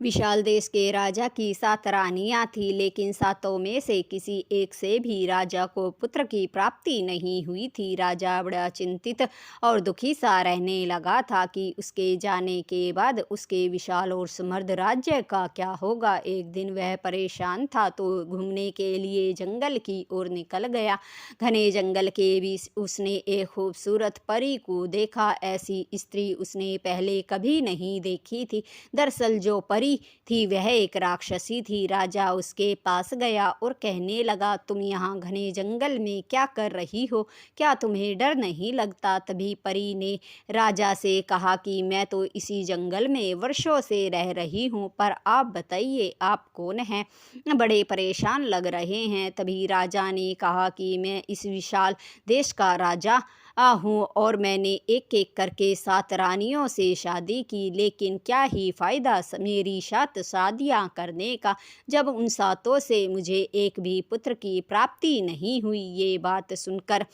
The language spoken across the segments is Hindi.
विशाल देश के राजा की 7 रानियां थीं, लेकिन सातों में से किसी एक से भी राजा को पुत्र की प्राप्ति नहीं हुई थी। राजा बड़ा चिंतित और दुखी सा रहने लगा था कि उसके जाने के बाद उसके विशाल और समृद्ध राज्य का क्या होगा। एक दिन वह परेशान था तो घूमने के लिए जंगल की ओर निकल गया। घने जंगल के बीच उसने एक खूबसूरत परी को देखा। ऐसी स्त्री उसने पहले कभी नहीं देखी थी। दरअसल जो परी थी वह एक राक्षसी थी। राजा उसके पास गया और कहने लगा, तुम यहाँ घने जंगल में क्या कर रही हो? क्या तुम्हें डर नहीं लगता? तभी परी ने राजा से कहा कि मैं तो इसी जंगल में वर्षों से रह रही हूँ, पर आप बताइए आप कौन हैं? बड़े परेशान लग रहे हैं। तभी राजा ने कहा कि मैं इस विशाल देश का राजा हूँ और मैंने एक एक करके 7 रानियों से शादी की, लेकिन क्या ही फ़ायदा मेरी 7 शादियाँ करने का, जब उन सातों से मुझे एक भी पुत्र की प्राप्ति नहीं हुई। ये बात सुनकर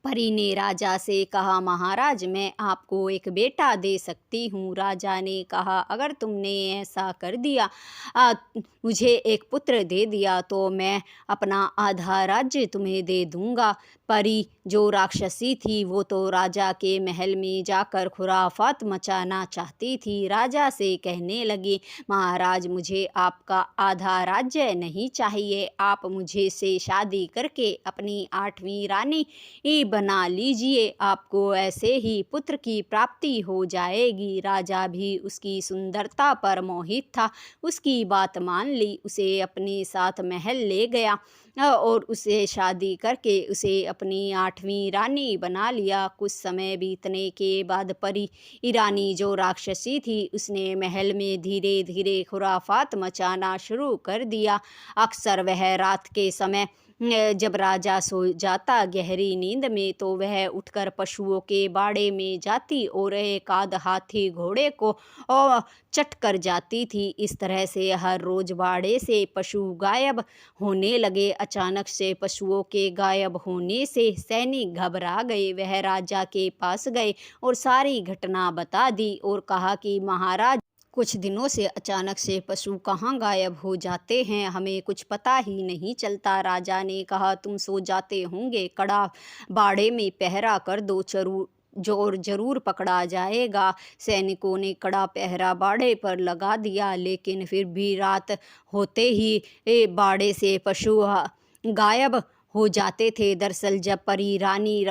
परी ने राजा से कहा, महाराज मैं आपको एक बेटा दे सकती हूँ। राजा ने कहा, अगर तुमने ऐसा कर दिया, आ, मुझे एक पुत्र दे दिया तो मैं अपना आधा राज्य तुम्हें दे दूंगा। परी जो राक्षसी थी वो तो राजा के महल में जाकर खुराफात मचाना चाहती थी। राजा से कहने लगी, महाराज मुझे आपका आधा राज्य नहीं चाहिए, आप मुझे से शादी करके अपनी 8वीं रानी बना लीजिए, आपको ऐसे ही पुत्र की प्राप्ति हो जाएगी। राजा भी उसकी सुंदरता पर मोहित था, उसकी बात मान ली, उसे अपने साथ महल ले गया और उसे शादी करके उसे अपनी 8वीं रानी बना लिया। कुछ समय बीतने के बाद परी रानी जो राक्षसी थी उसने महल में धीरे धीरे खुराफात मचाना शुरू कर दिया। अक्सर वह रात के समय जब राजा सो जाता गहरी नींद में तो वह उठकर पशुओं के बाड़े में जाती और एक आध हाथी घोड़े को और चट कर जाती थी। इस तरह से हर रोज बाड़े से पशु गायब होने लगे। अचानक से पशुओं के गायब होने से सैनिक घबरा गए। वह राजा के पास गए और सारी घटना बता दी और कहा कि महाराज कुछ दिनों से अचानक से पशु कहाँ गायब हो जाते हैं, हमें कुछ पता ही नहीं चलता। राजा ने कहा, तुम सो जाते होंगे, कड़ा बाड़े में पहरा कर दो, जोर जरूर पकड़ा जाएगा। सैनिकों ने कड़ा पहरा बाड़े पर लगा दिया, लेकिन फिर भी रात होते ही बाड़े से पशु गायब हो जाते थे। दरअसल जब परी रानी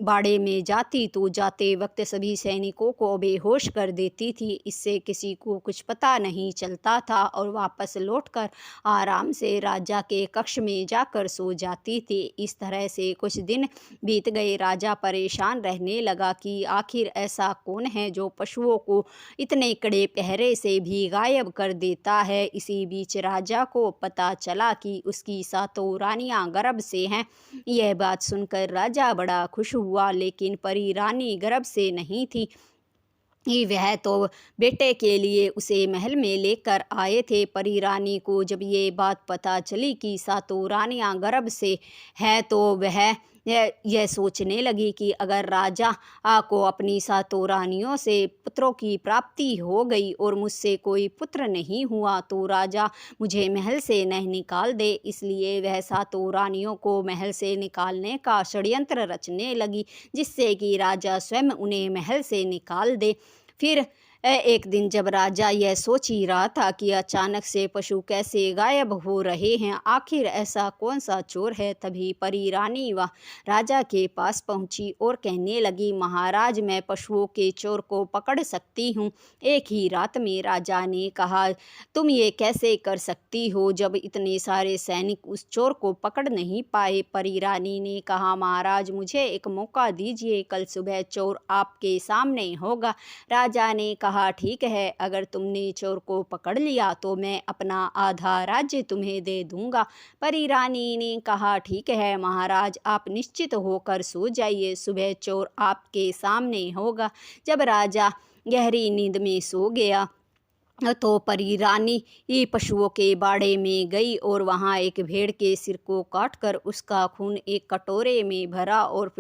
बाड़े में जाती तो जाते वक्त सभी सैनिकों को बेहोश कर देती थी। इससे किसी को कुछ पता नहीं चलता था और वापस लौटकर आराम से राजा के कक्ष में जाकर सो जाती थी। इस तरह से कुछ दिन बीत गए। राजा परेशान रहने लगा कि आखिर ऐसा कौन है जो पशुओं को इतने कड़े पहरे से भी गायब कर देता है। इसी बीच राजा को पता चला कि उसकी 7 रानियां गर्भ से हैं। यह बात सुनकर राजा बड़ा खुश हुआ, लेकिन परी रानी गर्भ से नहीं थी। वह तो बेटे के लिए उसे महल में लेकर आए थे। परी रानी को जब ये बात पता चली कि 7 रानियां गर्भ से है तो वह यह सोचने लगी कि अगर राजा को अपनी 7 रानियों से पुत्रों की प्राप्ति हो गई और मुझसे कोई पुत्र नहीं हुआ तो राजा मुझे महल से नहीं निकाल दे। इसलिए वह 7 रानियों को महल से निकालने का षड्यंत्र रचने लगी, जिससे कि राजा स्वयं उन्हें महल से निकाल दे। फिर एक दिन जब राजा यह सोच ही रहा था कि अचानक से पशु कैसे गायब हो रहे हैं, आखिर ऐसा कौन सा चोर है, तभी परी रानी व राजा के पास पहुंची और कहने लगी, महाराज मैं पशुओं के चोर को पकड़ सकती हूं। एक ही रात में। राजा ने कहा, तुम ये कैसे कर सकती हो जब इतने सारे सैनिक उस चोर को पकड़ नहीं पाए? परी रानी ने कहा, महाराज मुझे एक मौका दीजिए, कल सुबह चोर आपके सामने होगा। राजा ने कहा, ठीक है, अगर तुमने चोर को पकड़ लिया तो मैं अपना आधा राज्य तुम्हें दे दूंगा। परी रानी ने कहा, ठीक है महाराज, आप निश्चित होकर सो जाइए, सुबह चोर आपके सामने होगा। जब राजा गहरी नींद में सो गया तो परी रानी ये पशुओं के बाड़े में गई और वहाँ एक भेड़ के सिर को काटकर उसका खून एक कटोरे में भरा और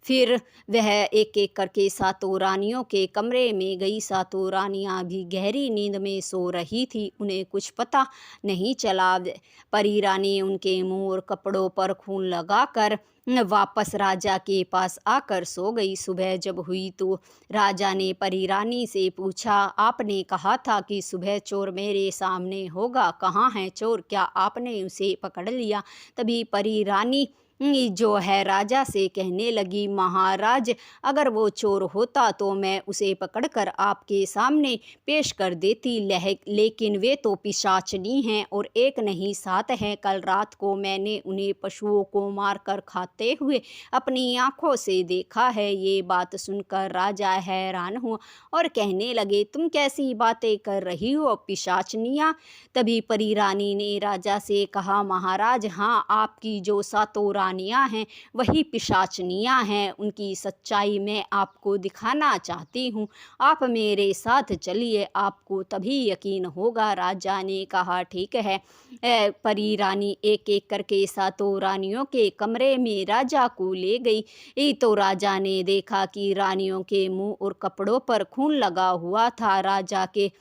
फिर वह एक एक करके सातों रानियों के कमरे में गई। सातों रानियाँ भी गहरी नींद में सो रही थी, उन्हें कुछ पता नहीं चला। परी रानी उनके मुंह और कपड़ों पर खून लगाकर वापस राजा के पास आकर सो गई। सुबह जब हुई तो राजा ने परी रानी से पूछा, आपने कहा था कि सुबह चोर मेरे सामने होगा, कहाँ है चोर? क्या आपने उसे पकड़ लिया? तभी परी रानी जो है राजा से कहने लगी, महाराज, अगर वो चोर होता तो मैं उसे पकड़कर आपके सामने पेश कर देती, लेकिन वे तो पिशाचनी हैं और एक नहीं 7 हैं। कल रात को मैंने उन्हें पशुओं को मारकर खाते हुए अपनी आंखों से देखा है। ये बात सुनकर राजा हैरान हुआ और कहने लगे, तुम कैसी बातें कर रही हो पिशाचनियाँ? तभी परी रानी ने राजा से कहा, महाराज, हाँ, आपकी जो सातों रानियाँ हैं वही पिशाचनियाँ हैं। उनकी सच्चाई मैं आपको दिखाना चाहती हूँ, आप मेरे साथ चलिए, आपको तभी यकीन होगा। राजा ने कहा, ठीक है। परी रानी एक एक करके सातों रानियों के कमरे में राजा को ले गई। तो राजा ने देखा कि रानियों के मुंह और कपड़ों पर खून लगा हुआ था। राजा के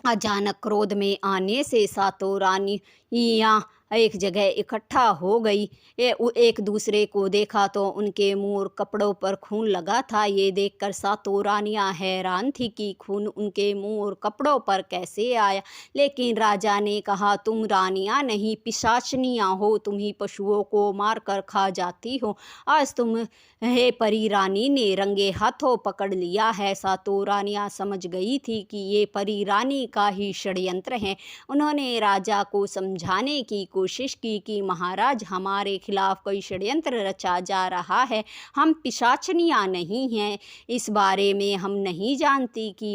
अचानक क्रोध में आने से सातों रानियाँ एक जगह इकट्ठा हो गई। एक दूसरे को देखा तो उनके मुंह और कपड़ों पर खून लगा था। ये देखकर सातों रानियाँ हैरान थी कि खून उनके मुंह और कपड़ों पर कैसे आया। लेकिन राजा ने कहा, तुम रानियाँ नहीं पिशाचनियाँ हो, तुम ही पशुओं को मार कर खा जाती हो। आज तुम हे परी रानी ने रंगे हाथों पकड़ लिया है। सातों रानियाँ समझ गई थी कि ये परी रानी का ही षड्यंत्र है। उन्होंने राजा को समझाने की कोशिश की कि महाराज, हमारे खिलाफ कोई षड्यंत्र रचा जा रहा है, हम पिशाचनियाँ नहीं हैं, इस बारे में हम नहीं जानती कि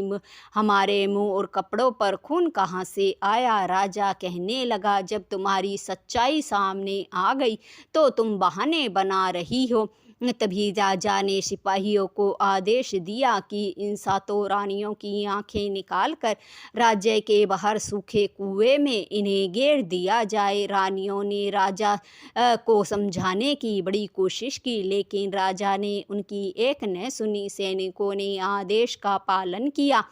हमारे मुंह और कपड़ों पर खून कहाँ से आया। राजा कहने लगा, जब तुम्हारी सच्चाई सामने आ गई तो तुम बहाने बना रही हो। तभी राजा ने सिपाहियों को आदेश दिया कि इन सातों रानियों की आंखें निकालकर राज्य के बाहर सूखे कुएं में इन्हें गिर दिया जाए। रानियों ने राजा को समझाने की बड़ी कोशिश की, लेकिन राजा ने उनकी एक न सुनी। सैनिकों ने आदेश का पालन किया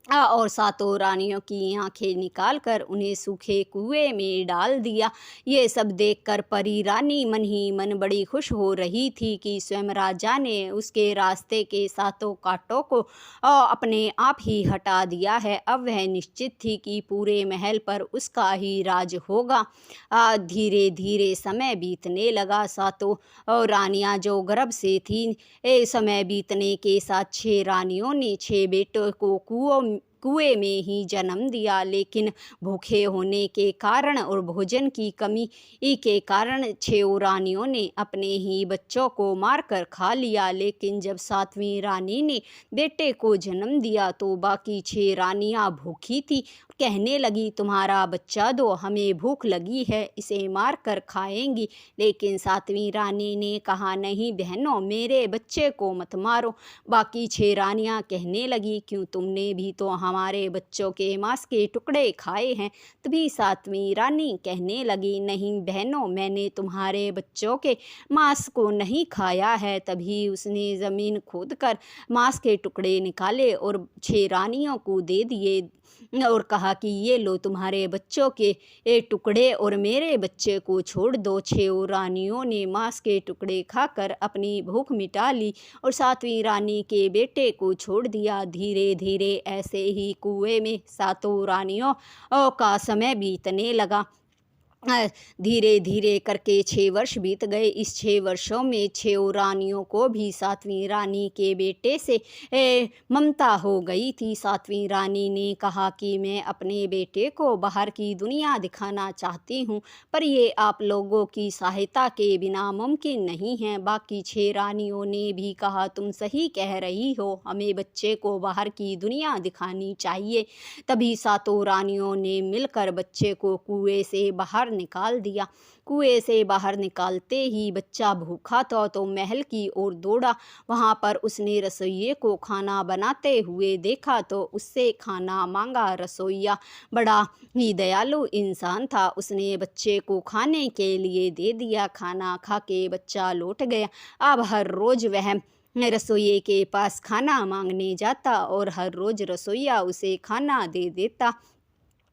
और सातों रानियों की आंखें निकालकर उन्हें सूखे कुएं में डाल दिया। ये सब देखकर परी रानी मन ही मन बड़ी खुश हो रही थी कि स्वयं राजा ने उसके रास्ते के सातों कांटों को अपने आप ही हटा दिया है। अब वह निश्चित थी कि पूरे महल पर उसका ही राज होगा। धीरे धीरे समय बीतने लगा। सातों रानियां जो गर्भ से थीं, समय बीतने के साथ 6 रानियों ने 6 बेटों को कुएं में ही जन्म दिया। लेकिन भूखे होने के कारण और भोजन की कमी के कारण 6 रानियों ने अपने ही बच्चों को मारकर खा लिया। लेकिन जब 7वीं रानी ने बेटे को जन्म दिया तो बाकी 6 रानियां भूखी थी। कहने लगी, तुम्हारा बच्चा दो, हमें भूख लगी है, इसे मार कर खाएंगी। लेकिन 7वीं रानी ने कहा, नहीं बहनों, मेरे बच्चे को मत मारो। बाकी 6 रानियां कहने लगी, क्यों, तुमने भी तो हमारे बच्चों के मांस के टुकड़े खाए हैं। तभी 7वीं रानी कहने लगी, नहीं बहनों, मैंने तुम्हारे बच्चों के मांस को नहीं खाया है। तभी उसने ज़मीन खोदकर मांस के टुकड़े निकाले और 6 रानियों को दे दिए और कहा कि ये लो तुम्हारे बच्चों के टुकड़े और मेरे बच्चे को छोड़ दो। 6 रानियों ने मांस के टुकड़े खाकर अपनी भूख मिटा ली और 7वीं रानी के बेटे को छोड़ दिया। धीरे धीरे ऐसे ही कुएं में सातों रानियों का समय बीतने लगा। धीरे धीरे करके 6 वर्ष बीत गए। इस 6 वर्षों में 6 रानियों को भी 7वीं रानी के बेटे से ममता हो गई थी। 7वीं रानी ने कहा कि मैं अपने बेटे को बाहर की दुनिया दिखाना चाहती हूँ, पर ये आप लोगों की सहायता के बिना मुमकिन नहीं है। बाकी 6 रानियों ने भी कहा, तुम सही कह रही हो, हमें बच्चे को बाहर की दुनिया दिखानी चाहिए। तभी सातों रानियों ने मिलकर बच्चे को कुएं से बाहर निकाल दिया। कुएं से बाहर निकालते ही बच्चा भूखा था तो महल की ओर दौड़ा। वहां पर उसने रसोइये को खाना बनाते हुए देखा तो उससे खाना मांगा। रसोइया बड़ा ही दयालु इंसान था, उसने बच्चे को खाने के लिए दे दिया। खाना खा के बच्चा लौट गया। अब हर रोज वह रसोइये के पास खाना मांगने जाता और हर रोज रसोइया उसे खाना दे देता।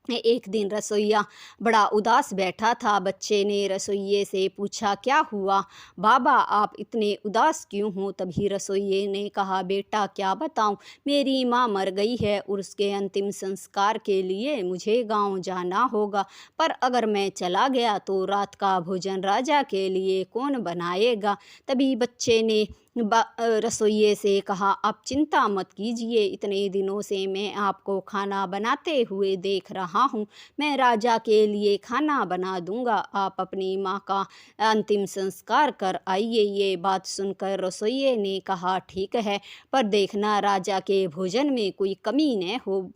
एक दिन रसोइया बड़ा उदास बैठा था। बच्चे ने रसोइये से पूछा, क्या हुआ बाबा, आप इतने उदास क्यों हो? तभी रसोइये ने कहा, बेटा क्या बताऊं, मेरी माँ मर गई है और उसके अंतिम संस्कार के लिए मुझे गांव जाना होगा। पर अगर मैं चला गया तो रात का भोजन राजा के लिए कौन बनाएगा? तभी बच्चे ने रसोइये से कहा, आप चिंता मत कीजिए, इतने दिनों से मैं आपको खाना बनाते हुए देख रहा हूँ। मैं राजा के लिए खाना बना दूंगा। आप अपनी माँ का अंतिम संस्कार कर आइए। ये बात सुनकर रसोइये ने कहा, ठीक है, पर देखना राजा के भोजन में कोई कमी न हो।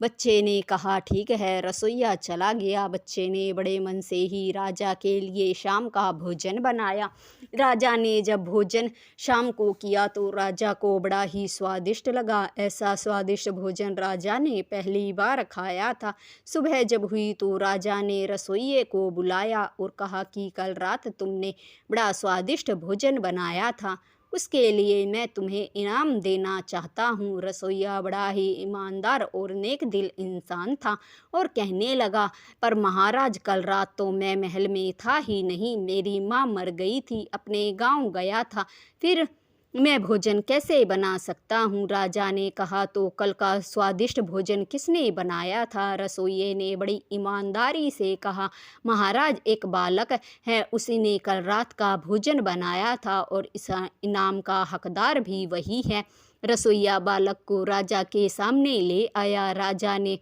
बच्चे ने कहा, ठीक है। रसोइया चला गया। बच्चे ने बड़े मन से ही राजा के लिए शाम का भोजन बनाया। राजा ने जब भोजन शाम को किया तो राजा को बड़ा ही स्वादिष्ट लगा। ऐसा स्वादिष्ट भोजन राजा ने पहली बार खाया था। सुबह जब हुई तो राजा ने रसोइये को बुलाया और कहा कि कल रात तुमने बड़ा स्वादिष्ट भोजन बनाया था, उसके लिए मैं तुम्हें इनाम देना चाहता हूँ। रसोइया बड़ा ही ईमानदार और नेक दिल इंसान था और कहने लगा, पर महाराज कल रात तो मैं महल में था ही नहीं, मेरी माँ मर गई थी, अपने गांव गया था, फिर मैं भोजन कैसे बना सकता हूँ? राजा ने कहा, तो कल का स्वादिष्ट भोजन किसने बनाया था? रसोइये ने बड़ी ईमानदारी से कहा, महाराज एक बालक है, उसी ने कल रात का भोजन बनाया था और इस इनाम का हकदार भी वही है। रसोइया बालक को राजा के सामने ले आया। राजा ने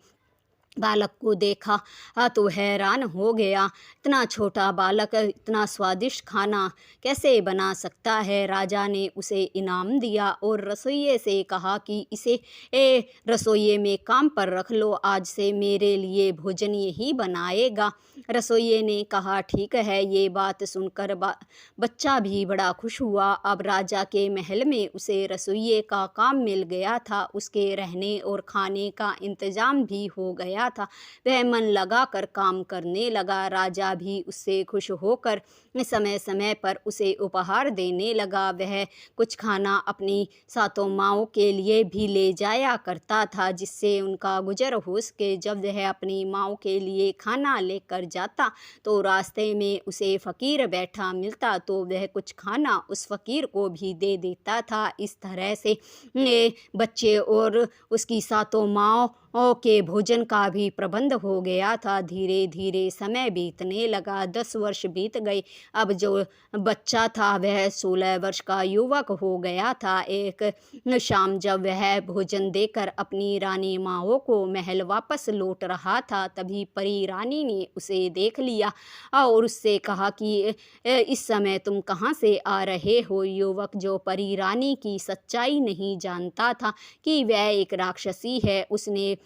बालक को देखा तो हैरान हो गया। इतना छोटा बालक इतना स्वादिष्ट खाना कैसे बना सकता है? राजा ने उसे इनाम दिया और रसोइये से कहा कि इसे रसोइये में काम पर रख लो, आज से मेरे लिए भोजन यही बनाएगा। रसोइये ने कहा, ठीक है। ये बात सुनकर बच्चा भी बड़ा खुश हुआ। अब राजा के महल में उसे रसोइये का काम मिल गया था, उसके रहने और खाने का इंतजाम भी हो गया था। वह मन लगा कर काम करने लगा। राजा भी उससे खुश होकर समय समय पर उसे उपहार देने लगा। वह कुछ खाना अपनी सातों माँओं के लिए भी ले जाया करता था, जिससे उनका गुजर हो सके। जब वह अपनी माँओं के लिए खाना लेकर जाता तो रास्ते में उसे फ़कीर बैठा मिलता तो वह कुछ खाना उस फ़कीर को भी दे देता था। इस तरह से बच्चे और उसकी सातों माँओं के भोजन का भी प्रबंध हो गया था। धीरे धीरे समय बीतने लगा। 10 वर्ष बीत गए। अब जो बच्चा था वह 16 वर्ष का युवक हो गया था। एक शाम जब वह भोजन देकर अपनी रानी माँओं को महल वापस लौट रहा था, तभी परी रानी ने उसे देख लिया और उससे कहा कि इस समय तुम कहाँ से आ रहे हो? युवक जो परी रानी की सच्चाई नहीं जानता था कि वह एक राक्षसी है, उसने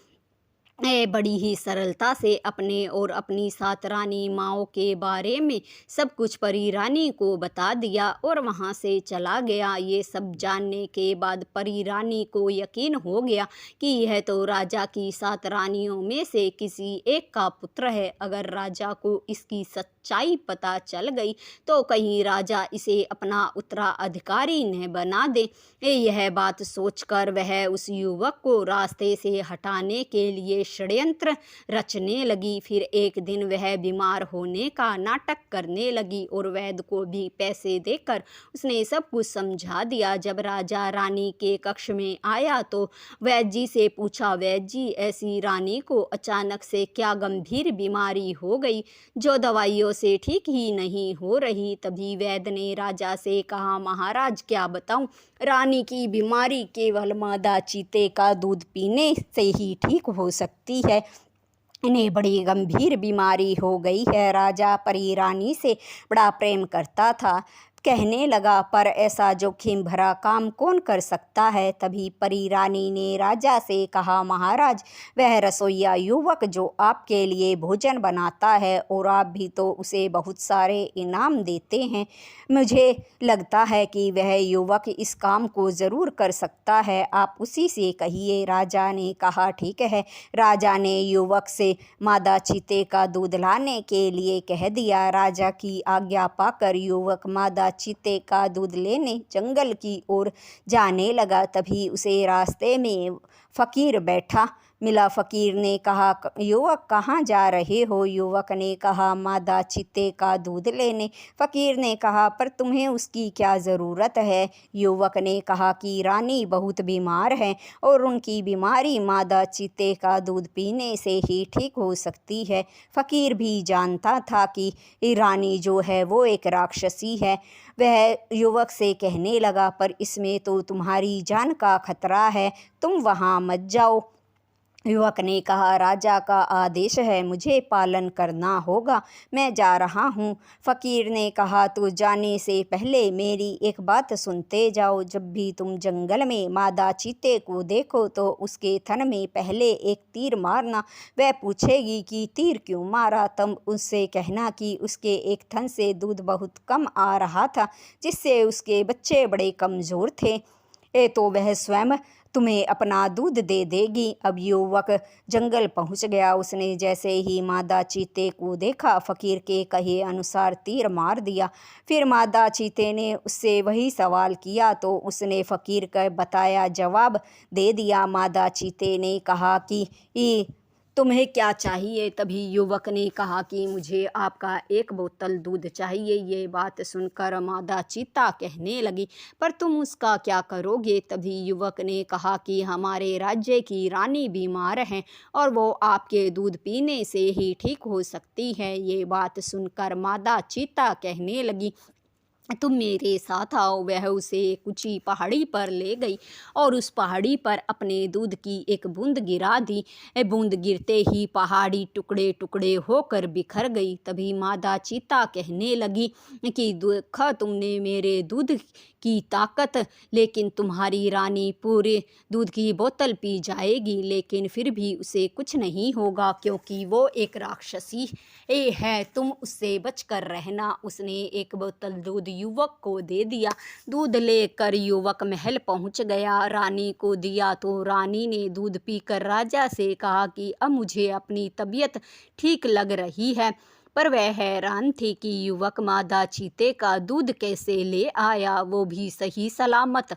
बड़ी ही सरलता से अपने और अपनी 7 रानी माँओं के बारे में सब कुछ परी रानी को बता दिया और वहाँ से चला गया। ये सब जानने के बाद परी रानी को यकीन हो गया कि यह तो राजा की 7 रानियों में से किसी एक का पुत्र है। अगर राजा को इसकी सच्चाई पता चल गई तो कहीं राजा इसे अपना उत्तराधिकारी न बना दे। यह बात सोचकर वह उस युवक को रास्ते से हटाने के लिए षड्यंत्र रचने लगी। फिर एक दिन वह बीमार होने का नाटक करने लगी और वैद्य को भी पैसे देकर उसने सब कुछ समझा दिया। जब राजा रानी के कक्ष में आया तो वैद्य जी से पूछा, वैद्य जी, ऐसी रानी को अचानक से क्या गंभीर बीमारी हो गई जो दवाइयों से ठीक ही नहीं हो रही? तभी वैद्य ने राजा से कहा, महाराज क्या बताऊं, रानी की बीमारी केवल मादा चीते का दूध पीने से ही ठीक हो सकती है। इन्हें बड़ी गंभीर बीमारी हो गई है। राजा परी रानी से बड़ा प्रेम करता था कहने लगा, पर ऐसा जोखिम भरा काम कौन कर सकता है। तभी परी रानी ने राजा से कहा, महाराज, वह रसोइया युवक जो आपके लिए भोजन बनाता है और आप भी तो उसे बहुत सारे इनाम देते हैं, मुझे लगता है कि वह युवक इस काम को ज़रूर कर सकता है, आप उसी से कहिए। राजा ने कहा, ठीक है। राजा ने युवक से मादा चीते का दूध लाने के लिए कह दिया। राजा की आज्ञा पाकर युवक मादा चीते का दूध लेने जंगल की ओर जाने लगा। तभी उसे रास्ते में फकीर बैठा मिला। फकीर ने कहा, युवक, कहाँ जा रहे हो। युवक ने कहा, मादा चीते का दूध लेने। फकीर ने कहा, पर तुम्हें उसकी क्या ज़रूरत है। युवक ने कहा कि रानी बहुत बीमार है और उनकी बीमारी मादा चीते का दूध पीने से ही ठीक हो सकती है। फकीर भी जानता था कि रानी जो है वो एक राक्षसी है। वह युवक से कहने लगा, पर इसमें तो तुम्हारी जान का खतरा है, तुम वहाँ मत जाओ। युवक ने कहा, राजा का आदेश है, मुझे पालन करना होगा, मैं जा रहा हूँ। फकीर ने कहा, तो जाने से पहले मेरी एक बात सुनते जाओ। जब भी तुम जंगल में मादा चीते को देखो तो उसके थन में पहले एक तीर मारना। वह पूछेगी कि तीर क्यों मारा, तब उससे कहना कि उसके एक थन से दूध बहुत कम आ रहा था, जिससे उसके बच्चे बड़े कमज़ोर थे, तो वह स्वयं तुम्हें अपना दूध दे देगी। अब युवक जंगल पहुंच गया। उसने जैसे ही मादा चीते को देखा, फकीर के कहे अनुसार तीर मार दिया। फिर मादा चीते ने उससे वही सवाल किया तो उसने फकीर का बताया जवाब दे दिया। मादा चीते ने कहा कि तुम्हें क्या चाहिए। तभी युवक ने कहा कि मुझे आपका एक बोतल दूध चाहिए। ये बात सुनकर मादा चीता कहने लगी, पर तुम उसका क्या करोगे। तभी युवक ने कहा कि हमारे राज्य की रानी बीमार है और वो आपके दूध पीने से ही ठीक हो सकती है। ये बात सुनकर मादा चीता कहने लगी, तुम मेरे साथ आओ। वह उसे एक ऊंची पहाड़ी पर ले गई और उस पहाड़ी पर अपने दूध की एक बूंद गिरा दी। बूंद गिरते ही पहाड़ी टुकड़े टुकड़े होकर बिखर गई। तभी मादा चीता कहने लगी कि देखा तुमने मेरे दूध की ताकत, लेकिन तुम्हारी रानी पूरे दूध की बोतल पी जाएगी, लेकिन फिर भी उसे कुछ नहीं होगा क्योंकि वो एक राक्षसी है, तुम उससे बचकर रहना। उसने एक बोतल दूध युवक को दे दिया। दूध लेकर युवक महल पहुंच गया, रानी को दिया तो रानी ने दूध पीकर राजा से कहा कि अब मुझे अपनी तबीयत ठीक लग रही है। पर वह हैरान थी कि युवक मादा चीते का दूध कैसे ले आया, वो भी सही सलामत।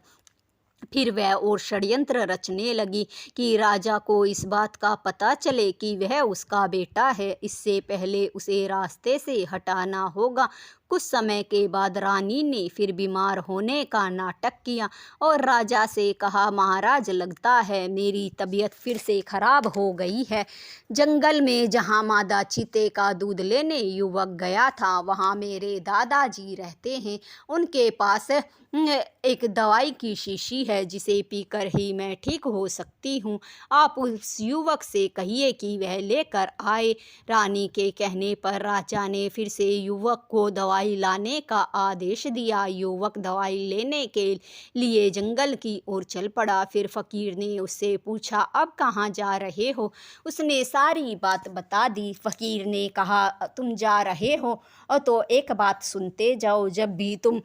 फिर वह और षड्यंत्र रचने लगी कि राजा को इस बात का पता चले कि वह उसका बेटा है। इससे पहले उसे रास्ते से हटाना होगा। कुछ समय के बाद रानी ने फिर बीमार होने का नाटक किया और राजा से कहा, महाराज, लगता है मेरी तबीयत फिर से खराब हो गई है। जंगल में जहाँ मादा चीते का दूध लेने युवक गया था, वहाँ मेरे दादाजी रहते हैं। उनके पास एक दवाई की शीशी है जिसे पीकर ही मैं ठीक हो सकती हूँ। आप उस युवक से कहिए कि वह लेकर आए। रानी के कहने पर राजा ने फिर से युवक को दवाई लाने का आदेश दिया। युवक दवाई लेने के लिए जंगल की ओर चल पड़ा। फिर फकीर ने उससे पूछा, अब कहाँ जा रहे हो। उसने सारी बात बता दी। फकीर ने कहा, तुम जा रहे हो तो एक बात सुनते जाओ। जब भी तुम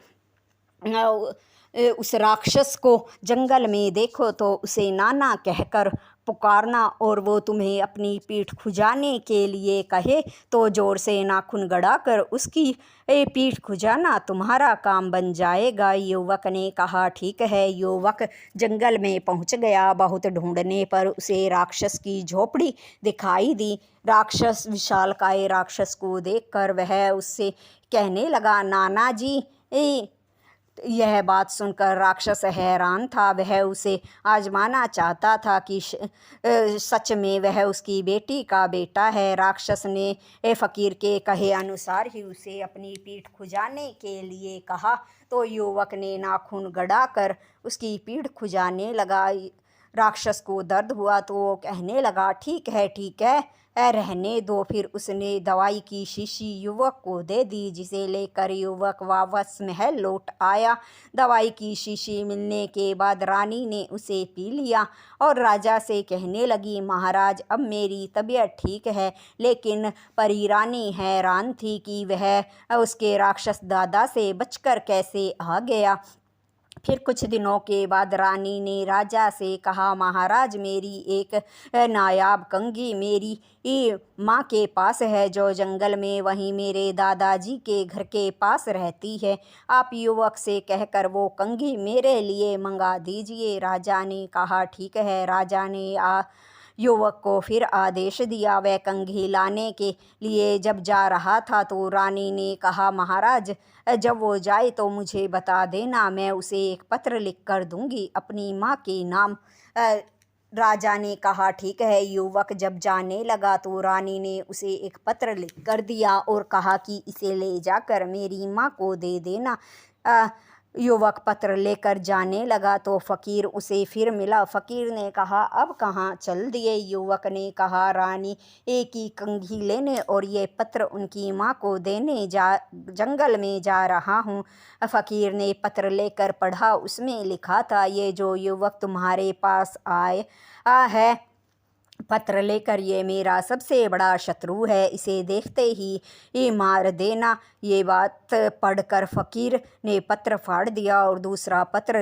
उस राक्षस को जंगल में देखो तो उसे नाना कहकर पुकारना और वो तुम्हें अपनी पीठ खुजाने के लिए कहे तो ज़ोर से नाखून गड़ाकर उसकी पीठ खुजाना, तुम्हारा काम बन जाएगा। युवक ने कहा, ठीक है। युवक जंगल में पहुंच गया। बहुत ढूंढने पर उसे राक्षस की झोपड़ी दिखाई दी। राक्षस विशालकाय राक्षस को देखकर वह उससे कहने लगा, नाना जी। यह बात सुनकर राक्षस हैरान था। वह उसे आजमाना चाहता था कि सच में वह उसकी बेटी का बेटा है। राक्षस ने फकीर के कहे अनुसार ही उसे अपनी पीठ खुजाने के लिए कहा तो युवक ने नाखून गड़ाकर उसकी पीठ खुजाने लगा। राक्षस को दर्द हुआ तो वो कहने लगा, ठीक है, रहने दो। फिर उसने दवाई की शीशी युवक को दे दी, जिसे लेकर युवक वापस महल लौट आया। दवाई की शीशी मिलने के बाद रानी ने उसे पी लिया और राजा से कहने लगी, महाराज अब मेरी तबीयत ठीक है। लेकिन परी रानी हैरान थी कि वह उसके राक्षस दादा से बचकर कैसे आ गया। फिर कुछ दिनों के बाद रानी ने राजा से कहा, महाराज मेरी एक नायाब कंघी मेरी माँ के पास है, जो जंगल में वहीं मेरे दादाजी के घर के पास रहती है। आप युवक से कहकर वो कंघी मेरे लिए मंगा दीजिए। राजा ने कहा, ठीक है। राजा ने युवक को फिर आदेश दिया। वह कंघी लाने के लिए जब जा रहा था तो रानी ने कहा, महाराज जब वो जाए तो मुझे बता देना, मैं उसे एक पत्र लिख कर दूंगी अपनी माँ के नाम। राजा ने कहा, ठीक है। युवक जब जाने लगा तो रानी ने उसे एक पत्र लिख कर दिया और कहा कि इसे ले जाकर मेरी माँ को दे देना। युवक पत्र लेकर जाने लगा तो फ़कीर उसे फिर मिला। फ़कीर ने कहा, अब कहाँ चल दिए? युवक ने कहा, रानी एक ही कंघी लेने और ये पत्र उनकी माँ को देने जंगल में जा रहा हूँ। फ़कीर ने पत्र लेकर पढ़ा। उसमें लिखा था, ये जो युवक तुम्हारे पास आया है पत्र लेकर, ये मेरा सबसे बड़ा शत्रु है, इसे देखते ही ये मार देना। ये बात पढ़कर फ़कीर ने पत्र फाड़ दिया और दूसरा पत्र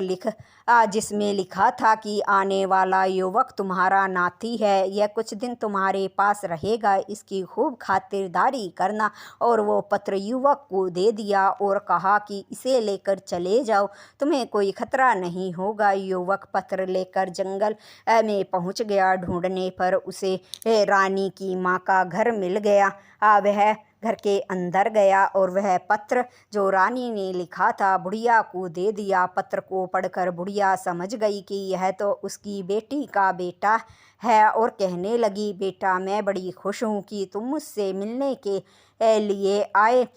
जिसमें लिखा था कि आने वाला युवक तुम्हारा नाती है, यह कुछ दिन तुम्हारे पास रहेगा, इसकी खूब खातिरदारी करना। और वो पत्र युवक को दे दिया और कहा कि इसे लेकर चले जाओ, तुम्हें कोई खतरा नहीं होगा। युवक पत्र लेकर जंगल में पहुंच गया। ढूंढने पर उसे रानी की माँ का घर मिल गया। वह घर के अंदर गया और वह पत्र जो रानी ने लिखा था बुढ़िया को दे दिया। पत्र को पढ़कर बुढ़िया समझ गई कि यह तो उसकी बेटी का बेटा है और कहने लगी, बेटा मैं बड़ी खुश हूँ कि तुम मुझसे मिलने के लिए आए।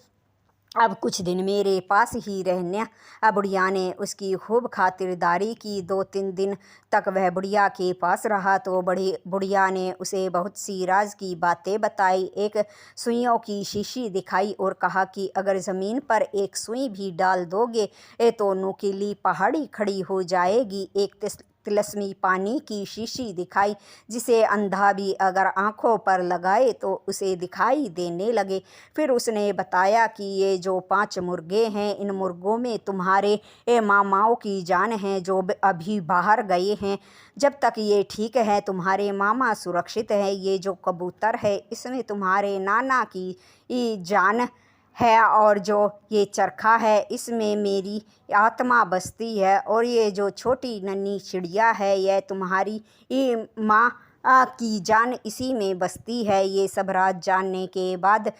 अब कुछ दिन मेरे पास ही रहना। बुढ़िया ने उसकी खूब खातिरदारी की। 2-3 दिन तक वह बुढ़िया के पास रहा तो बुढ़िया ने उसे बहुत सी राज की बातें बताई। एक सुइयों की शीशी दिखाई और कहा कि अगर ज़मीन पर एक सुई भी डाल दोगे तो नुकीली पहाड़ी खड़ी हो जाएगी। एक तिलस्मी पानी की शीशी दिखाई, जिसे अंधा भी अगर आंखों पर लगाए तो उसे दिखाई देने लगे। फिर उसने बताया कि ये जो 5 मुर्गे हैं, इन मुर्गों में तुम्हारे मामाओं की जान है जो अभी बाहर गए हैं। जब तक ये ठीक है तुम्हारे मामा सुरक्षित है। ये जो कबूतर है, इसमें तुम्हारे नाना की जान है और जो ये चरखा है, इसमें मेरी आत्मा बसती है। और ये जो छोटी नन्ही चिड़िया है, यह तुम्हारी माँ की जान इसी में बसती है। ये सब राज जानने के बाद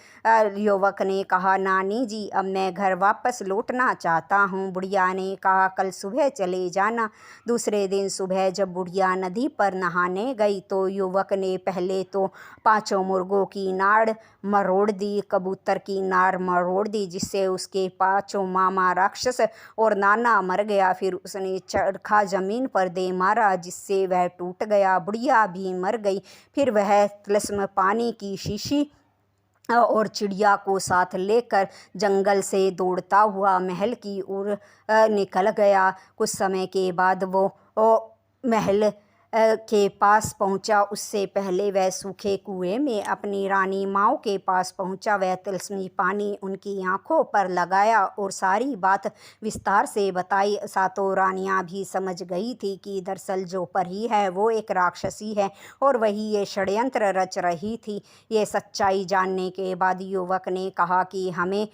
युवक ने कहा, नानी जी अब मैं घर वापस लौटना चाहता हूँ। बुढ़िया ने कहा, कल सुबह चले जाना। दूसरे दिन सुबह जब बुढ़िया नदी पर नहाने गई तो युवक ने पहले तो 5 मुर्गों की नाड़ मरोड़ दी, कबूतर की नाड़ मरोड़ दी, जिससे उसके 5 मामा राक्षस और नाना मर गया। फिर उसने चरखा जमीन पर दे मारा, जिससे वह टूट गया। बुढ़िया भी मर गई। फिर वह तिलस्म पानी की शीशी और चिड़िया को साथ लेकर जंगल से दौड़ता हुआ महल की ओर निकल गया। कुछ समय के बाद वो महल के पास पहुंचा। उससे पहले वह सूखे कुएं में अपनी रानी माँ के पास पहुंचा। वह तिलस्मी पानी उनकी आंखों पर लगाया और सारी बात विस्तार से बताई। 7 रानियां भी समझ गई थी कि दरअसल जो परी है वो एक राक्षसी है और वही ये षड्यंत्र रच रही थी। ये सच्चाई जानने के बाद युवक ने कहा कि हमें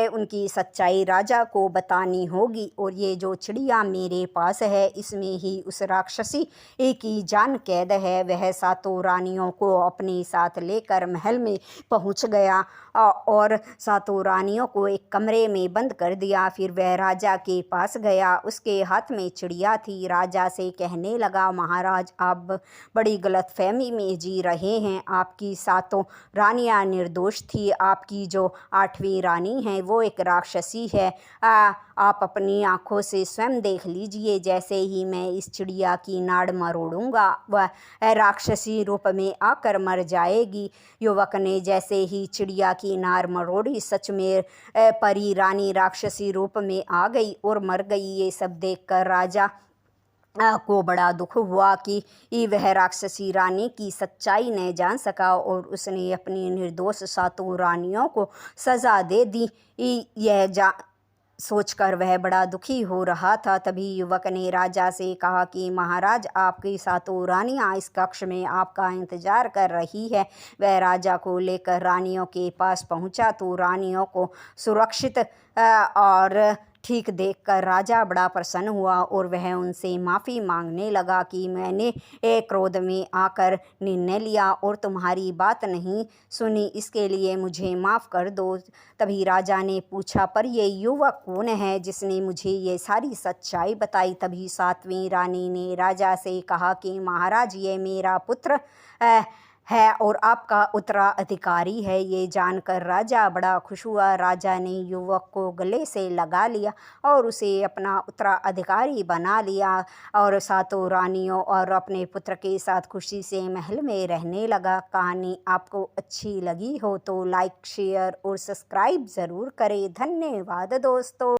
उनकी सच्चाई राजा को बतानी होगी और ये जो चिड़िया मेरे पास है, इसमें ही उस राक्षसी की जान कैद है। वह 7 रानियों को अपने साथ लेकर महल में पहुंच गया और 7 रानियों को एक कमरे में बंद कर दिया। फिर वह राजा के पास गया। उसके हाथ में चिड़िया थी। राजा से कहने लगा, महाराज आप बड़ी गलतफहमी में जी रहे हैं। आपकी 7 रानियां निर्दोष थी। आपकी जो 8वीं रानी है वो एक राक्षसी है। आप अपनी आंखों से स्वयं देख लीजिए। जैसे ही मैं इस चिड़िया की नाड़ मरोड़ूंगा दूंगा, वह राक्षसी रूप में आकर मर जाएगी। युवक ने जैसे ही चिड़िया की नार मरोड़ी, सच में परी रानी राक्षसी रूप में आ गई और मर गई। ये सब देखकर राजा को बड़ा दुख हुआ कि वह राक्षसी रानी की सच्चाई न जान सका और उसने अपनी निर्दोष सातों रानियों को सजा दे दी। यह सोचकर वह बड़ा दुखी हो रहा था। तभी युवक ने राजा से कहा कि महाराज, आपकी सातों रानियां इस कक्ष में आपका इंतजार कर रही है। वह राजा को लेकर रानियों के पास पहुंचा तो रानियों को सुरक्षित और ठीक देखकर राजा बड़ा प्रसन्न हुआ और वह उनसे माफ़ी मांगने लगा कि मैंने क्रोध में आकर निर्णय लिया और तुम्हारी बात नहीं सुनी, इसके लिए मुझे माफ़ कर दो। तभी राजा ने पूछा, पर ये युवक कौन है जिसने मुझे ये सारी सच्चाई बताई? तभी सातवीं रानी ने राजा से कहा कि महाराज, ये मेरा पुत्र है और आपका उत्तराधिकारी है। ये जानकर राजा बड़ा खुश हुआ। राजा ने युवक को गले से लगा लिया और उसे अपना उत्तराधिकारी बना लिया और सातों रानियों और अपने पुत्र के साथ खुशी से महल में रहने लगा। कहानी आपको अच्छी लगी हो तो लाइक, शेयर और सब्सक्राइब ज़रूर करें। धन्यवाद दोस्तों।